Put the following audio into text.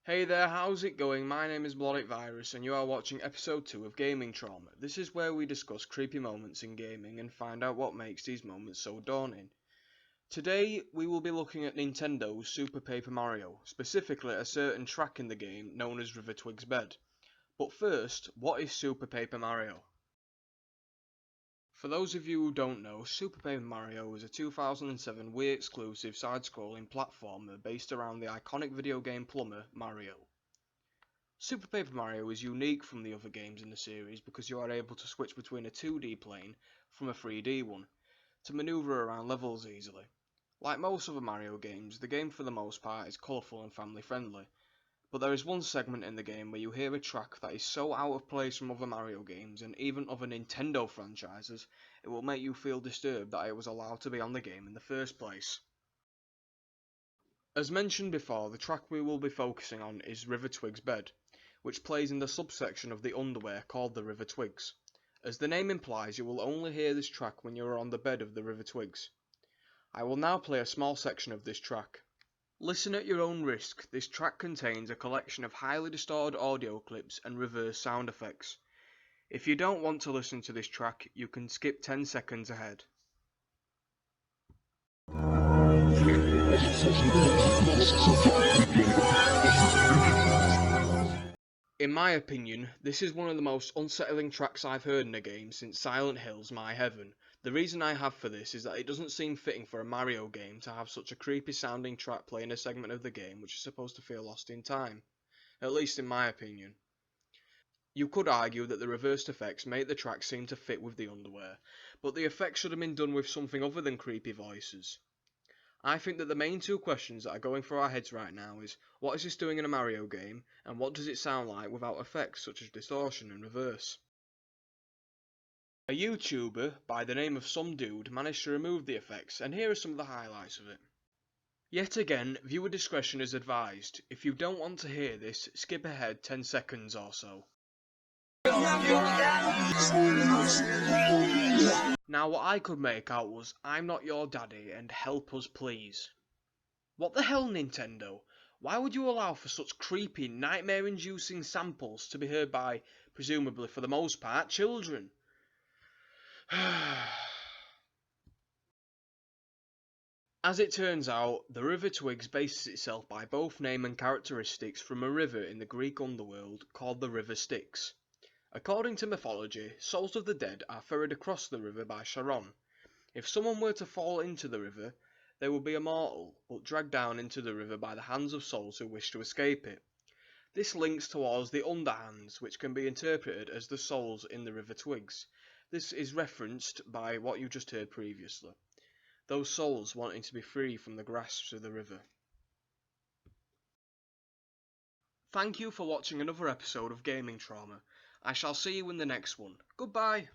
Hey there, how's it going? My name is Melodic and you are watching episode 2 of Gaming Trauma. This is where we discuss creepy moments in gaming and find out what makes these moments so daunting. Today we will be looking at Nintendo's Super Paper Mario, specifically a certain track in the game known as River Twygz Bed. But first, what is Super Paper Mario? For those of you who don't know, Super Paper Mario is a 2007 Wii exclusive side-scrolling platformer based around the iconic video game plumber Mario. Super Paper Mario is unique from the other games in the series because you are able to switch between a 2D plane from a 3D one, to manoeuvre around levels easily. Like most other Mario games, the game for the most part is colourful and family friendly, but there is one segment in the game where you hear a track that is so out of place from other Mario games and even other Nintendo franchises, it will make you feel disturbed that it was allowed to be on the game in the first place. As mentioned before, the track we will be focusing on is River Twygz Bed, which plays in the subsection of the underwear called the River Twygz. As the name implies, you will only hear this track when you are on the bed of the River Twygz. I will now play a small section of this track. Listen at your own risk. This track contains a collection of highly distorted audio clips and reverse sound effects. If you don't want to listen to this track, you can skip 10 seconds ahead. In my opinion, this is one of the most unsettling tracks I've heard in a game since Silent Hill's My Heaven. The reason I have for this is that it doesn't seem fitting for a Mario game to have such a creepy sounding track playing a segment of the game which is supposed to feel lost in time. At least in my opinion. You could argue that the reversed effects make the track seem to fit with the underwear, but the effects should have been done with something other than creepy voices. I think that the main two questions that are going through our heads right now is, what is this doing in a Mario game, and what does it sound like without effects such as distortion and reverse? A YouTuber by the name of Some Dude managed to remove the effects, and here are some of the highlights of it. Yet again, viewer discretion is advised. If you don't want to hear this, skip ahead 10 seconds or so. Now what I could make out was, I'm not your daddy and help us please. What the hell, Nintendo? Why would you allow for such creepy, nightmare-inducing samples to be heard by, presumably for the most part, children? As it turns out, the River Twygz bases itself by both name and characteristics from a river in the Greek underworld called the River Styx. According to mythology, souls of the dead are ferried across the river by Charon. If someone were to fall into the river, they would be immortal, but dragged down into the river by the hands of souls who wish to escape it. This links towards the underhands, which can be interpreted as the souls in the River Twygz. This is referenced by what you just heard previously. Those souls wanting to be free from the grasps of the river. Thank you for watching another episode of Gaming Trauma. I shall see you in the next one. Goodbye!